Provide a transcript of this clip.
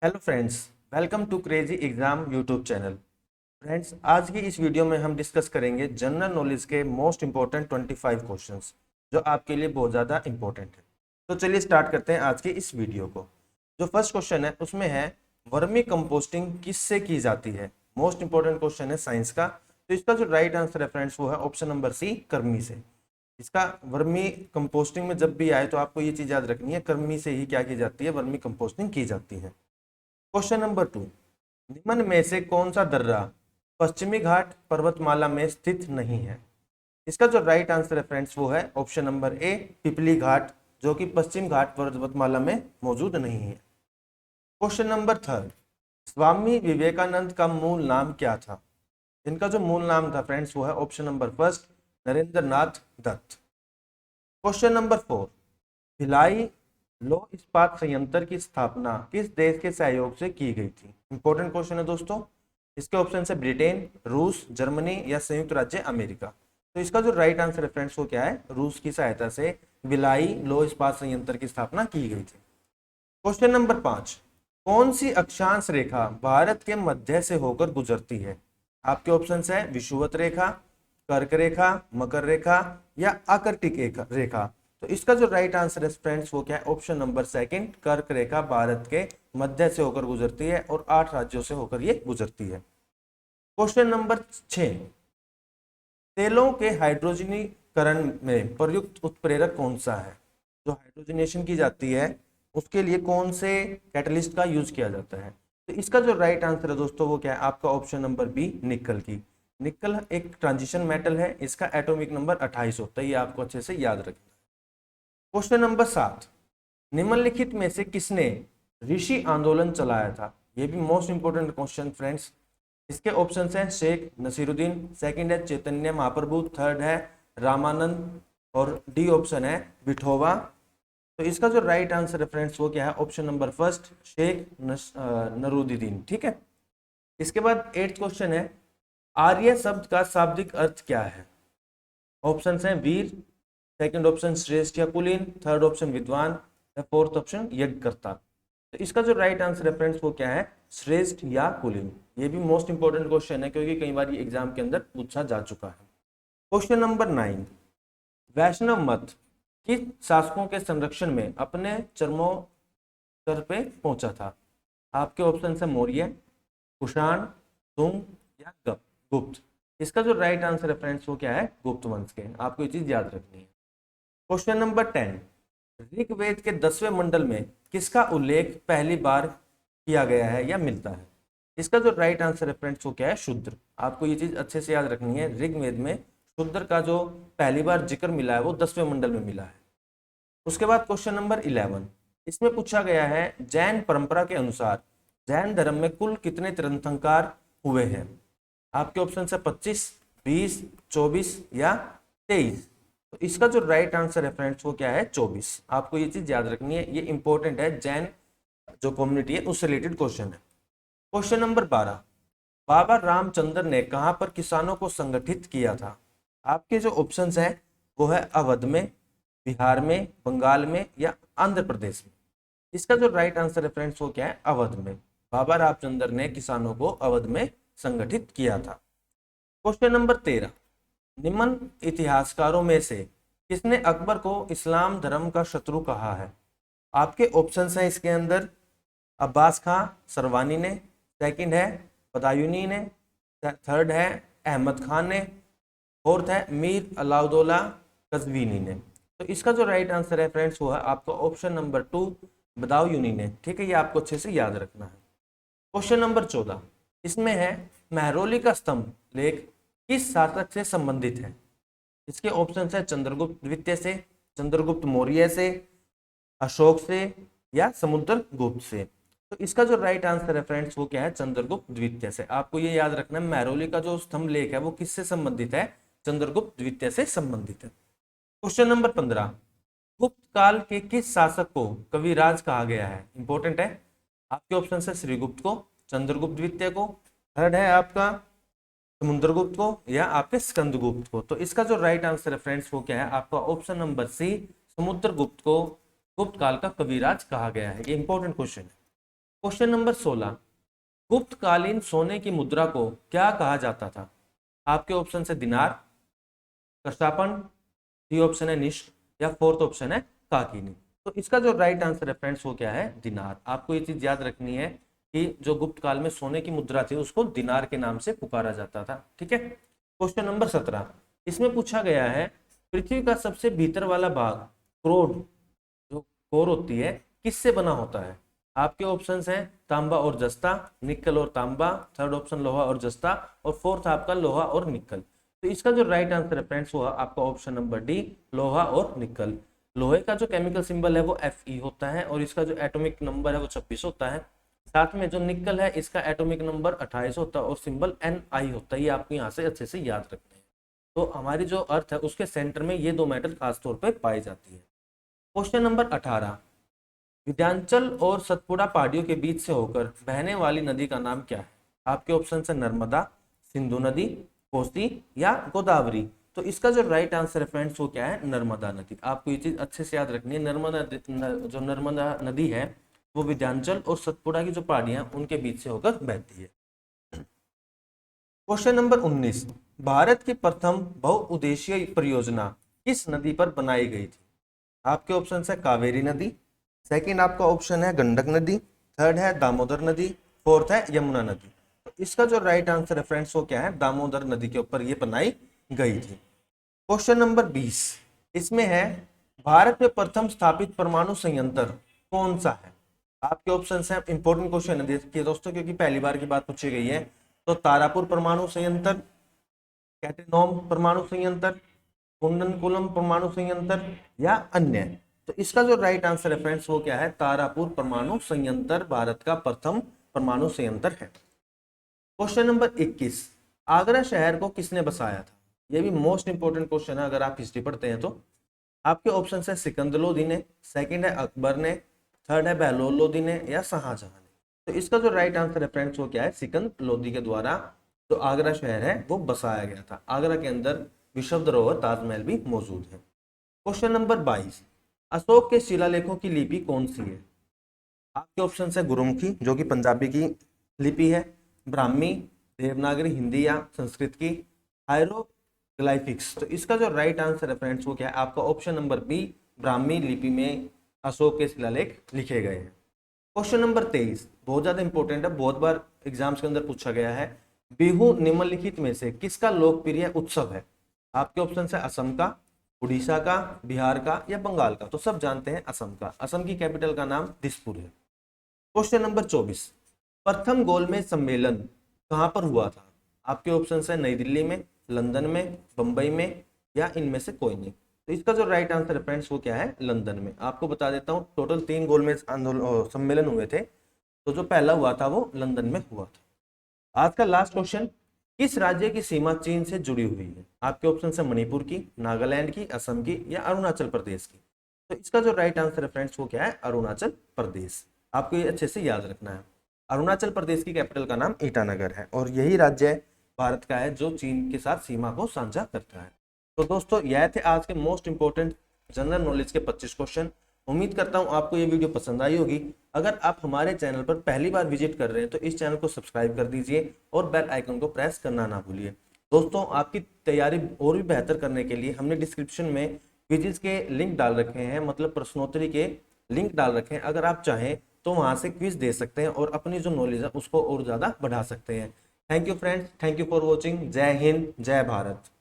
Hello friends, welcome to crazy exam YouTube channel. Friends, आज की इस वीडियो में हम डिस्कस करेंगे जनरल नॉलेज के मोस्ट इंपॉर्टेंट 25 क्वेश्चंस जो आपके लिए बहुत ज़्यादा इंपॉर्टेंट है। तो चलिए स्टार्ट करते हैं आज की इस वीडियो को। जो फर्स्ट क्वेश्चन है उसमें है वर्मी कंपोस्टिंग किससे की जाती है। मोस्ट इंपॉर्टेंट क्वेश्चन है साइंस का। तो इसका जो राइट आंसर है फ्रेंड्स वो है ऑप्शन नंबर सी, कर्मी से। इसका वर्मी कंपोस्टिंग में जब भी आए तो आपको ये चीज़ याद रखनी है, कर्मी से ही क्या की जाती है, वर्मी कंपोस्टिंग की जाती है। क्वेश्चन नंबर 2, निम्न में से कौन सा दर्रा पश्चिमी घाट पर्वतमाला में स्थित नहीं है। इसका जो राइट आंसर है फ्रेंड्स वो है ऑप्शन नंबर ए, पिपली घाट, जो कि पश्चिम घाट पर्वतमाला में मौजूद नहीं है। क्वेश्चन नंबर 3, स्वामी विवेकानंद का मूल नाम क्या था। इनका जो मूल नाम था फ्रेंड्स वो है ऑप्शन नंबर फर्स्ट, नरेंद्र नाथ दत्त। क्वेश्चन नंबर 4, भिलाई लौह इस्पात संयंत्र की स्थापना किस देश के सहयोग से की गई थी। इंपॉर्टेंट क्वेश्चन है दोस्तों। इसके ऑप्शन है ब्रिटेन, रूस, जर्मनी या संयुक्त राज्य अमेरिका। तो इसका जो राइट आंसर है फ्रेंड्स वो क्या है, रूस की सहायता से भिलाई लौह इस्पात संयंत्र की स्थापना की गई थी। क्वेश्चन नंबर 5, कौन सी अक्षांश रेखा भारत के मध्य से होकर गुजरती है। आपके ऑप्शन है विषुवत रेखा, कर्क रेखा, मकर रेखा या आकर्टिक रेखा। तो इसका जो राइट आंसर है फ्रेंड्स वो क्या है, ऑप्शन नंबर सेकंड, कर्क रेखा भारत के मध्य से होकर गुजरती है और 8 राज्यों से होकर ये गुजरती है। क्वेश्चन नंबर 6, तेलों के हाइड्रोजनीकरण में प्रयुक्त उत्प्रेरक कौन सा है। जो हाइड्रोजनेशन की जाती है उसके लिए कौन से कैटलिस्ट का यूज किया जाता है। तो इसका जो राइट आंसर है दोस्तों वो क्या है, आपका ऑप्शन नंबर बी, निकल की। निकल एक ट्रांजिशन मेटल है, इसका एटॉमिक नंबर 28 होता है, ये आपको अच्छे से याद रखना है। क्वेश्चन नंबर 7, निम्नलिखित में से किसने ऋषि आंदोलन चलाया था। ये भी मोस्ट इंपोर्टेंट क्वेश्चन फ्रेंड्स। इसके ऑप्शन हैं शेख नसीरुद्दीन, सेकंड है चैतन्य महाप्रभु, थर्ड है रामानंद और डी ऑप्शन है विठोबा। तो इसका जो राइट आंसर है फ्रेंड्स वो क्या है, ऑप्शन नंबर फर्स्ट, शेख नरूदीन। ठीक है। इसके बाद 8th क्वेश्चन है, आर्य शब्द का शाब्दिक अर्थ क्या है। ऑप्शन है वीर, सेकंड ऑप्शन श्रेष्ठ या कुलीन, थर्ड ऑप्शन विद्वान या फोर्थ ऑप्शन यज्ञकर्ता। तो इसका जो राइट आंसर है फ्रेंड्स वो क्या है, श्रेष्ठ या कुलीन। ये भी मोस्ट इंपोर्टेंट क्वेश्चन है क्योंकि कई बार ये एग्जाम के अंदर पूछा जा चुका है। क्वेश्चन नंबर 9, वैष्णव मत किस शासकों के संरक्षण में अपने चरमोत्तर पे पहुंचा था। आपके ऑप्शन है मौर्य, कुषाण, सुंग या गुप्त। इसका जो राइट आंसर है फ्रेंड्स वो क्या है, गुप्त वंश के। आपको ये चीज याद रखनी है। क्वेश्चन नंबर 10, ऋग्वेद के 10वें मंडल में किसका उल्लेख पहली बार किया गया है या मिलता है। इसका जो राइट आंसर है फ्रेंड्स वो क्या है, शूद्र। आपको ये चीज अच्छे से याद रखनी है, ऋग्वेद में शूद्र का जो पहली बार जिक्र मिला है वो 10वें मंडल में मिला है। उसके बाद क्वेश्चन नंबर 11, इसमें पूछा गया है जैन परंपरा के अनुसार जैन धर्म में कुल कितने तीर्थंकर हुए हैं। आपके ऑप्शन है 25, 20, 24 या 23। तो इसका जो राइट आंसर है फ्रेंड्स वो क्या है, 24। आपको ये चीज याद रखनी है, ये इंपॉर्टेंट है, जैन जो कम्युनिटी है उससे रिलेटेड क्वेश्चन है। क्वेश्चन नंबर 12, बाबा रामचंद्र ने कहां पर किसानों को संगठित किया था। आपके जो ऑप्शन है वो है अवध में, बिहार में, बंगाल में या आंध्र प्रदेश में। इसका जो राइट आंसर है फ्रेंड्स वो क्या है, अवध में। बाबा रामचंद्र ने किसानों को अवध में संगठित किया था। क्वेश्चन नंबर 13, निम्न इतिहासकारों में से किसने अकबर को इस्लाम धर्म का शत्रु कहा है। आपके ऑप्शंस हैं इसके अंदर, अब्बास खां सरवानी ने, सेकंड है बदायूनी ने, थर्ड है अहमद खान ने, फोर्थ है मीर अलाउद्दौला कज़वीनी ने। तो इसका जो राइट आंसर है फ्रेंड्स वो है आपका ऑप्शन नंबर 2, बदायूनी ने। ठीक है, ये आपको अच्छे से याद रखना है। क्वेश्चन नंबर 14, इसमें है महरौली का स्तंभ लेख किस शासक से संबंधित है। इसके ऑप्शन है चंद्रगुप्त द्वितीय से, चंद्रगुप्त मौर्य से, अशोक से या समुद्रगुप्त से। तो इसका जो राइट आंसर है फ्रेंड्स वो क्या है, चंद्रगुप्त द्वितीय से। आपको ये याद रखना है, महरौली का जो स्तंभ लेख है वो किससे संबंधित है, चंद्रगुप्त द्वितीय से संबंधित है। क्वेश्चन नंबर 15, गुप्त काल के किस शासक को कविराज कहा गया है। इंपॉर्टेंट है। आपके ऑप्शन है श्रीगुप्त को, चंद्रगुप्त द्वितीय को, थर्ड है आपका समुद्रगुप्त को या आपके स्कंदगुप्त को। तो इसका जो राइट आंसर है फ्रेंड्स वो क्या है, आपका ऑप्शन नंबर सी, समुद्रगुप्त को गुप्त काल का कविराज कहा गया है। ये इंपॉर्टेंट क्वेश्चन है। क्वेश्चन नंबर 16, गुप्तकालीन सोने की मुद्रा को क्या कहा जाता था? आपके ऑप्शन है दिनार, कशापन, सी ऑप्शन है निश्क, या फोर्थ ऑप्शन है काकिनी। तो इसका जो राइट आंसर है फ्रेंड्स वो क्या है? दिनार। आपको ये चीज याद रखनी है कि जो गुप्त काल में सोने की मुद्रा थी उसको दिनार के नाम से पुकारा जाता था। ठीक है। क्वेश्चन नंबर 17, इसमें पूछा गया है पृथ्वी का सबसे भीतर वाला भाग क्रोड, जो कोर होती है, किससे बना होता है? आपके ऑप्शंस हैं तांबा और जस्ता, निकल और तांबा, थर्ड ऑप्शन लोहा और जस्ता, और फोर्थ आपका लोहा और निकल। तो इसका जो राइट आंसर है फ्रेंड्स वो आपका ऑप्शन नंबर डी, लोहा और निकल। लोहे का जो केमिकल सिंबल है वो Fe होता है और इसका जो एटॉमिक नंबर है वो 26 होता है। साथ में जो निकल है इसका एटॉमिक नंबर 28 होता है और सिंबल Ni होता है। ये आपको यहाँ से अच्छे से याद रखना है। तो हमारी जो अर्थ है उसके सेंटर में ये दो मेटल खासतौर पर पाई जाती है। क्वेश्चन नंबर 18, विंध्याचल और सतपुड़ा पहाड़ियों के बीच से होकर बहने वाली नदी का नाम क्या है? आपके ऑप्शन है नर्मदा, सिंधु नदी, कोसी या गोदावरी। तो इसका जो राइट आंसर है फ्रेंड्स वो क्या है? नर्मदा नदी। आपको ये चीज अच्छे से याद रखनी है। जो नर्मदा नदी है वो विंध्याचल और सतपुड़ा की जो पहाड़ियां उनके बीच से होकर बहती है। क्वेश्चन नंबर 19, भारत की प्रथम बहुउद्देशीय परियोजना किस नदी पर बनाई गई थी? आपके ऑप्शन है कावेरी नदी, सेकंड आपका ऑप्शन है गंडक नदी, थर्ड है दामोदर नदी, फोर्थ है यमुना नदी। तो इसका जो राइट आंसर है फ्रेंड्स वो क्या है? दामोदर नदी के ऊपर ये बनाई गई थी। क्वेश्चन नंबर 20, इसमें है भारत में प्रथम स्थापित परमाणु संयंत्र कौन सा है? आपके ऑप्शन है, इंपॉर्टेंट क्वेश्चन है देखिए दोस्तों क्योंकि पहली बार की बात पूछी गई है। तो तारापुर परमाणु संयंत्र, कैटेनोम परमाणु संयंत्र, कुंडनकुलम परमाणु संयंत्र या अन्य। तो इसका जो राइट आंसर है फ्रेंड्स वो क्या है? तारापुर परमाणु संयंत्र भारत का प्रथम परमाणु संयंत्र है। क्वेश्चन नंबर 21, आगरा शहर को किसने बसाया था? यह भी मोस्ट इंपोर्टेंट क्वेश्चन है अगर आप हिस्ट्री पढ़ते हैं तो। आपके ऑप्शन है सिकंदर लोदी ने, सेकंड है अकबर ने, थर्ड है बहलोल लोदी ने या शाहजहां ने। तो इसका जो राइट आंसर है फ्रेंड्स वो क्या है? सिकंदर लोदी के द्वारा जो आगरा शहर है वो बसाया गया था। आगरा के अंदर विश्व धरोहर ताजमहल भी मौजूद है। क्वेश्चन नंबर 22, अशोक के शिलालेखों की लिपि कौन सी है? आपके ऑप्शन है गुरुमुखी जो कि पंजाबी की लिपि है, ब्राह्मी, देवनागरी हिंदी या संस्कृत की, हायरोग्लाइफिक्स। तो इसका जो राइट आंसर है फ्रेंड्स वो क्या है? आपका ऑप्शन नंबर बी, ब्राह्मी लिपि में अशोक के शिलालेख लिखे गए हैं। क्वेश्चन नंबर 23 बहुत ज्यादा इंपॉर्टेंट है, बहुत बार एग्जाम्स के अंदर पूछा गया है। बिहू निम्नलिखित में से किसका लोकप्रिय उत्सव है? आपके ऑप्शन है असम का, उड़ीसा का, बिहार का या बंगाल का। तो सब जानते हैं असम का। असम की कैपिटल का नाम दिसपुर है। क्वेश्चन नंबर 24, प्रथम गोलमेज सम्मेलन कहां पर हुआ था? आपके ऑप्शन है नई दिल्ली में, लंदन में, बंबई में या इनमें से कोई नहीं। तो इसका जो राइट आंसर है फ्रेंड्स वो क्या है? लंदन में। आपको बता देता हूँ टोटल 3 गोलमेज सम्मेलन हुए थे। तो जो पहला हुआ था वो लंदन में हुआ था। आज का लास्ट क्वेश्चन, किस राज्य की सीमा चीन से जुड़ी हुई है? आपके ऑप्शन है मणिपुर की, नागालैंड की, असम की या अरुणाचल प्रदेश की। तो इसका जो राइट आंसर है फ्रेंड्स वो क्या है? अरुणाचल प्रदेश। आपको ये अच्छे से याद रखना है। अरुणाचल प्रदेश की कैपिटल का नाम ईटानगर है और यही राज्य भारत का है जो चीन के साथ सीमा को साझा करता है। तो दोस्तों यह थे आज के मोस्ट इंपोर्टेंट जनरल नॉलेज के 25 क्वेश्चन। उम्मीद करता हूं आपको ये वीडियो पसंद आई होगी। अगर आप हमारे चैनल पर पहली बार विजिट कर रहे हैं तो इस चैनल को सब्सक्राइब कर दीजिए और बेल आइकन को प्रेस करना ना भूलिए। दोस्तों आपकी तैयारी और भी बेहतर करने के लिए हमने डिस्क्रिप्शन में क्विज़ के लिंक डाल रखे हैं, मतलब प्रश्नोत्तरी के लिंक डाल रखे हैं। अगर आप चाहें तो वहां से क्विज दे सकते हैं और अपनी जो नॉलेज है उसको और ज़्यादा बढ़ा सकते हैं। Thank you friends, thank you for watching. जय हिंद, जय भारत।